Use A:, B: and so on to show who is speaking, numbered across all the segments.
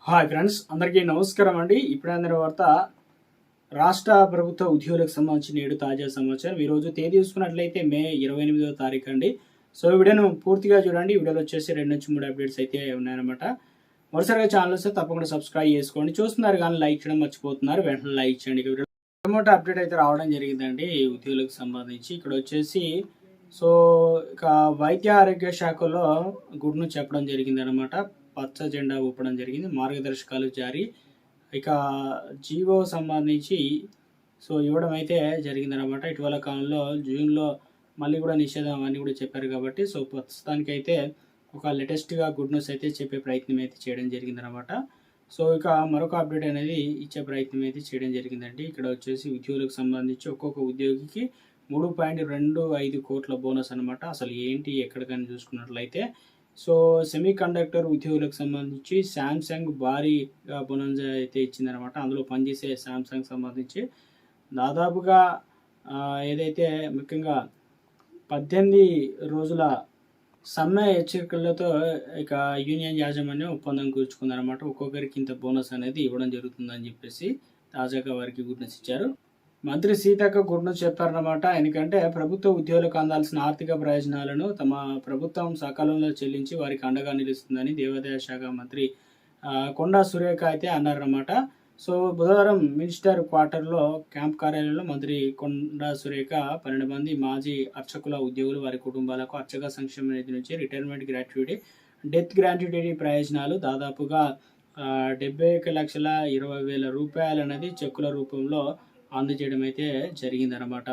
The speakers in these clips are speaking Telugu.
A: హాయ్ ఫ్రెండ్స్, అందరికీ నమస్కారం అండి. ఇప్పుడే అందిన వార్త రాష్ట్ర ప్రభుత్వ ఉద్యోగులకు సంబంధించిన 7 తాజా సమాచారం. ఈరోజు తేదీ చూసుకున్నట్లయితే మే 28వ తారీఖు అండి. సో ఈ వీడియోను పూర్తిగా చూడండి. ఈ వీడియోలో వచ్చేసి 2 నుంచి 3 అప్డేట్స్ అయితే ఉన్నాయన్నమాట. మొదటిసారిగా ఛానల్ వస్తే తప్పకుండా సబ్స్క్రైబ్ చేసుకోండి. చూస్తున్నారు కానీ లైక్ చేయడం మర్చిపోతున్నారు, వెంటనే లైక్ చేయండి. మొట్టమొదటి అప్డేట్ అయితే రావడం జరిగిందండి ఉద్యోగులకు సంబంధించి. ఇక్కడ వచ్చేసి సో ఇక వైద్య ఆరోగ్య శాఖలో గుడ్ న్యూస్ చెప్పడం జరిగింది అనమాట. పచ్చ జెండా ఊపడం జరిగింది, మార్గదర్శకాలు జారీ. ఇక జీవో సంబంధించి సో ఇవ్వడం అయితే జరిగిందనమాట. ఇటీవల కాలంలో జూన్లో మళ్ళీ కూడా నిషేధం అవన్నీ కూడా చెప్పారు కాబట్టి సో ప్రస్తుతానికైతే ఒక లేటెస్ట్గా గుడ్ న్యూస్ అయితే చెప్పే ప్రయత్నం అయితే చేయడం జరిగిందనమాట. సో ఇక మరొక అప్డేట్ అనేది ఇచ్చే ప్రయత్నం అయితే చేయడం జరిగిందండి. ఇక్కడ వచ్చేసి ఉద్యోగులకు సంబంధించి ఒక్కొక్క ఉద్యోగికి 3.25 కోట్ల బోనస్ అనమాట. అసలు ఏంటి ఎక్కడికని చూసుకున్నట్లయితే సో సెమీ కండక్టర్ ఉద్యోగులకు సంబంధించి శాంసంగ్ భారీగా బోనస్ అయితే ఇచ్చిందనమాట. అందులో పనిచేసే శాంసంగ్ సంబంధించి దాదాపుగా ఏదైతే ముఖ్యంగా 18 రోజుల సమ్మె హెచ్చరికలతో ఇక యూనియన్ యాజమాన్యం ఒప్పందం కూర్చుకుందనమాట. ఒక్కొక్కరికి ఇంత బోనస్ అనేది ఇవ్వడం జరుగుతుందని చెప్పేసి తాజాగా వారికి గుడ్ న్యూస్ ఇచ్చారు. మంత్రి సీతక్క గుడ్ న్యూస్ చెప్పారన్నమాట. ఎందుకంటే ప్రభుత్వ ఉద్యోగులకు అందాల్సిన ఆర్థిక ప్రయోజనాలను తమ ప్రభుత్వం సకాలంలో చెల్లించి వారికి అండగా నిలుస్తుందని దేవాదాయ శాఖ మంత్రి కొండా సురేఖ అయితే అన్నారన్నమాట. సో బుధవారం మినిస్టర్ క్వార్టర్లో క్యాంప్ కార్యాలయంలో మంత్రి కొండా సురేఖ 12 మంది మాజీ అర్చకుల ఉద్యోగులు వారి కుటుంబాలకు అర్చక సంక్షేమ నిధి నుంచి రిటైర్మెంట్ గ్రాట్యుటీ, డెత్ గ్రాట్యుటీ ప్రయోజనాలు దాదాపుగా 71,20,000 రూపాయలు అనేది చెక్కుల రూపంలో అందజేయడం అయితే జరిగిందనమాట.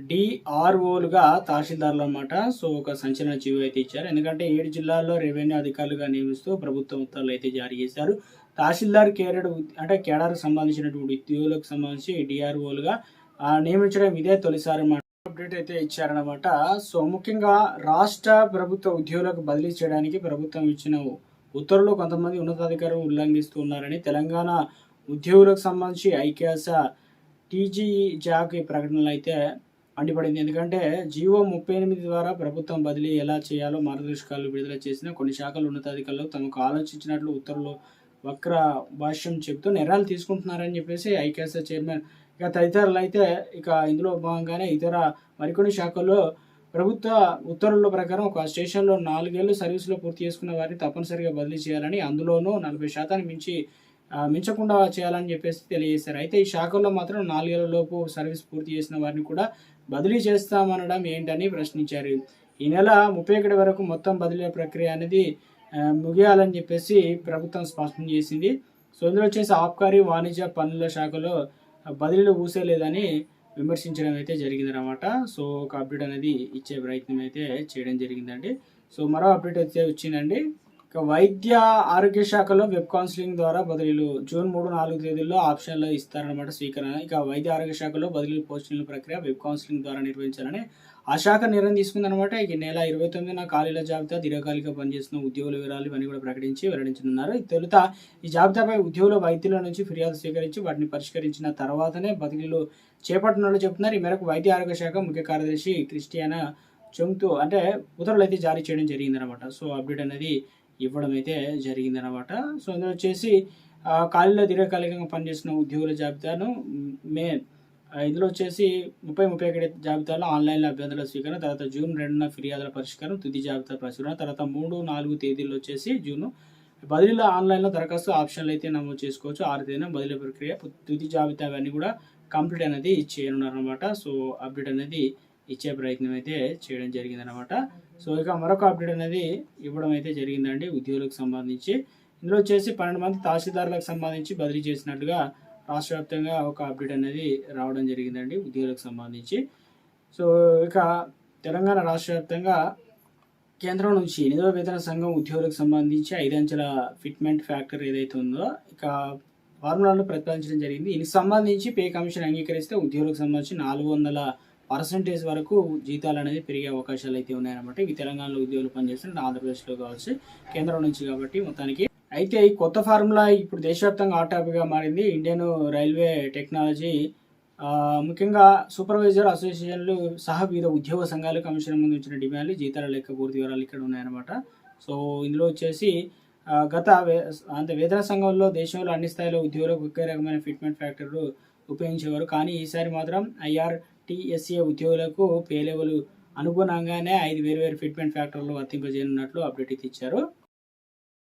A: డిఆర్ఓలుగా తహసీల్దార్లు అనమాట. సో ఒక సంచలన జీవో అయితే ఇచ్చారు. ఎందుకంటే 7 జిల్లాల్లో రెవెన్యూ అధికారులుగా నియమిస్తూ ప్రభుత్వం ఉత్తర్వులు అయితే జారీ చేశారు. తహసీల్దార్ కేడర్కు సంబంధించినటువంటి ఉద్యోగులకు సంబంధించి డిఆర్ఓలుగా నియమించడం ఇదే తొలిసారి అప్డేట్ అయితే ఇచ్చారనమాట. సో ముఖ్యంగా రాష్ట్ర ప్రభుత్వ ఉద్యోగులకు బదిలీ చేయడానికి ప్రభుత్వం ఇచ్చిన ఉత్తర్వులు కొంతమంది ఉన్నతాధికారులు ఉల్లంఘిస్తూ ఉన్నారని తెలంగాణ ఉద్యోగులకు సంబంధించి ఐక్యాస టీజీఈ జాక్ ప్రకటనలు అయితే మండిపడింది. ఎందుకంటే జీవో 38 ద్వారా ప్రభుత్వం బదిలీ ఎలా చేయాలో మార్గదర్శకాలు విడుదల చేసిన కొన్ని శాఖల ఉన్నతాధికారులు తమకు ఆలోచించినట్లు ఉత్తర్వులు వక్ర భాష్యం చెబుతూ నిర్ణయాలు తీసుకుంటున్నారని చెప్పేసి ఐక్యాస చైర్మన్ ఇక తదితరులు అయితే ఇక ఇందులో భాగంగానే ఇతర మరికొన్ని శాఖల్లో ప్రభుత్వ ఉత్తర్వుల ప్రకారం ఒక స్టేషన్లో 4 ఏళ్ళు సర్వీసులో పూర్తి చేసుకున్న వారిని తప్పనిసరిగా బదిలీ చేయాలని, అందులోనూ 40% మించకుండా చేయాలని చెప్పేసి తెలియజేశారు. అయితే ఈ శాఖల్లో మాత్రం 4 ఏళ్ల లోపు సర్వీస్ పూర్తి చేసిన వారిని కూడా బదిలీ చేస్తామనడం ఏంటని ప్రశ్నించారు. ఈ నెల 31 వరకు మొత్తం బదిలీ ప్రక్రియ అనేది ముగియాలని చెప్పేసి ప్రభుత్వం స్పష్టం చేసింది. సో ఇందులో వచ్చేసి ఆబ్కారీ వాణిజ్య పన్నుల శాఖలో బదిలీలు ఊసేలేదని విమర్శించడం అయితే జరిగిందనమాట. సో ఒక అప్డేట్ అనేది ఇచ్చే ప్రయత్నం అయితే చేయడం జరిగిందండి. సో మరో అప్డేట్ అయితే వచ్చిందండి. ఇక వైద్య ఆరోగ్య శాఖలో వెబ్ కౌన్సిలింగ్ ద్వారా బదిలీలు జూన్ 3-4 తేదీల్లో ఆప్షన్లు ఇస్తారన్నమాట స్వీకరణ. ఇక వైద్య ఆరోగ్య శాఖలో బదిలీ పోస్టింగ్ల ప్రక్రియ వెబ్ కౌన్సిలింగ్ ద్వారా నిర్వహించాలని ఆ శాఖ నిర్ణయం తీసుకుందనమాట. ఈ నెల 29న ఖాళీల జాబితా, దీర్ఘకాలిక పనిచేస్తున్న ఉద్యోగుల వివరాలు ఇవన్నీ కూడా వెల్లడించనున్నారు. తొలుత ఈ జాబితాపై ఉద్యోగుల వైద్యుల నుంచి ఫిర్యాదు స్వీకరించి వాటిని పరిష్కరించిన తర్వాతనే బదిలీలు చేపట్టనున్నట్లు చెబుతున్నారు. ఈ మేరకు వైద్య ఆరోగ్య శాఖ ముఖ్య కార్యదర్శి క్రిస్టియానా చెంగుతూ ఉత్తర్వులు అయితే జారీ చేయడం జరిగిందనమాట. సో అప్డేట్ అనేది ఇవ్వడం అయితే జరిగిందనమాట. సో అందులో వచ్చేసి ఖాళీలో దీర్ఘకాలికంగా పనిచేసిన ఉద్యోగుల జాబితాను ఇందులో వచ్చేసి 30-31 జాబితాలో ఆన్లైన్లో అభ్యర్థుల స్వీకరణ, తర్వాత జూన్ 2న ఫిర్యాదుల పరిష్కారం, తుది జాబితా ప్రచురణ, తర్వాత 3-4 తేదీల్లో వచ్చేసి జూన్ బదిలీలో ఆన్లైన్లో దరఖాస్తు ఆప్షన్లు అయితే నమోదు చేసుకోవచ్చు. 6 తేదీన బదిలీ ప్రక్రియ, తుది జాబితా అవన్నీ కూడా కంప్లీట్ అనేది చేయనున్నారనమాట. సో అప్డేట్ అనేది ఇచ్చే ప్రయత్నం అయితే చేయడం జరిగిందనమాట. సో ఇక మరొక అప్డేట్ అనేది ఇవ్వడం అయితే జరిగిందండి ఉద్యోగులకు సంబంధించి. ఇందులో వచ్చేసి 12 మంది తహసీల్దారులకు సంబంధించి బదిలీ చేసినట్టుగా రాష్ట్ర వ్యాప్తంగా ఒక అప్డేట్ అనేది రావడం జరిగిందండి ఉద్యోగులకు సంబంధించి. సో ఇక తెలంగాణ రాష్ట్ర వ్యాప్తంగా కేంద్రం నుంచి 8వ వేతన సంఘం ఉద్యోగులకు సంబంధించి 5 అంచెల ఫిట్మెంట్ ఫ్యాక్టర్ ఏదైతే ఉందో ఇక ఫార్ములాను ప్రతిపాదించడం జరిగింది. దీనికి సంబంధించి పే కమిషన్ అంగీకరిస్తే ఉద్యోగులకు సంబంధించి 400% వరకు జీతాలు అనేది పెరిగే అవకాశాలు అయితే ఉన్నాయన్నమాట. ఇవి తెలంగాణలో ఉద్యోగులు పనిచేస్తున్న ఆంధ్రప్రదేశ్లో కావచ్చు, కేంద్రం నుంచి కాబట్టి మొత్తానికి. అయితే ఈ కొత్త ఫార్ములా ఇప్పుడు దేశవ్యాప్తంగా హాట్ టాపిక్గా మారింది. ఇండియన్ రైల్వే టెక్నాలజీ ముఖ్యంగా సూపర్వైజర్ అసోసియేషన్లు సహా వివిధ ఉద్యోగ సంఘాలు కమిషన్ ముందు ఉంచిన డిమాండ్లు, జీతాల లెక్క పూర్తి వివరాలు ఇక్కడ ఉన్నాయన్నమాట. సో ఇందులో వచ్చేసి గత వేతన సంఘంలో దేశంలో అన్ని స్థాయిలో ఉద్యోగులకు ఒకే రకమైన ఫిట్మెంట్ ఫ్యాక్టర్లు ఉపయోగించేవారు. కానీ ఈసారి మాత్రం IRTSA ఉద్యోగులకు పే లెవెల్ అనుగుణంగానే 5 వేర్వేరు ఫిట్మెంట్ ఫ్యాక్టర్లు వర్తింపజేయనున్నట్లు అప్డేట్ ఇచ్చారు.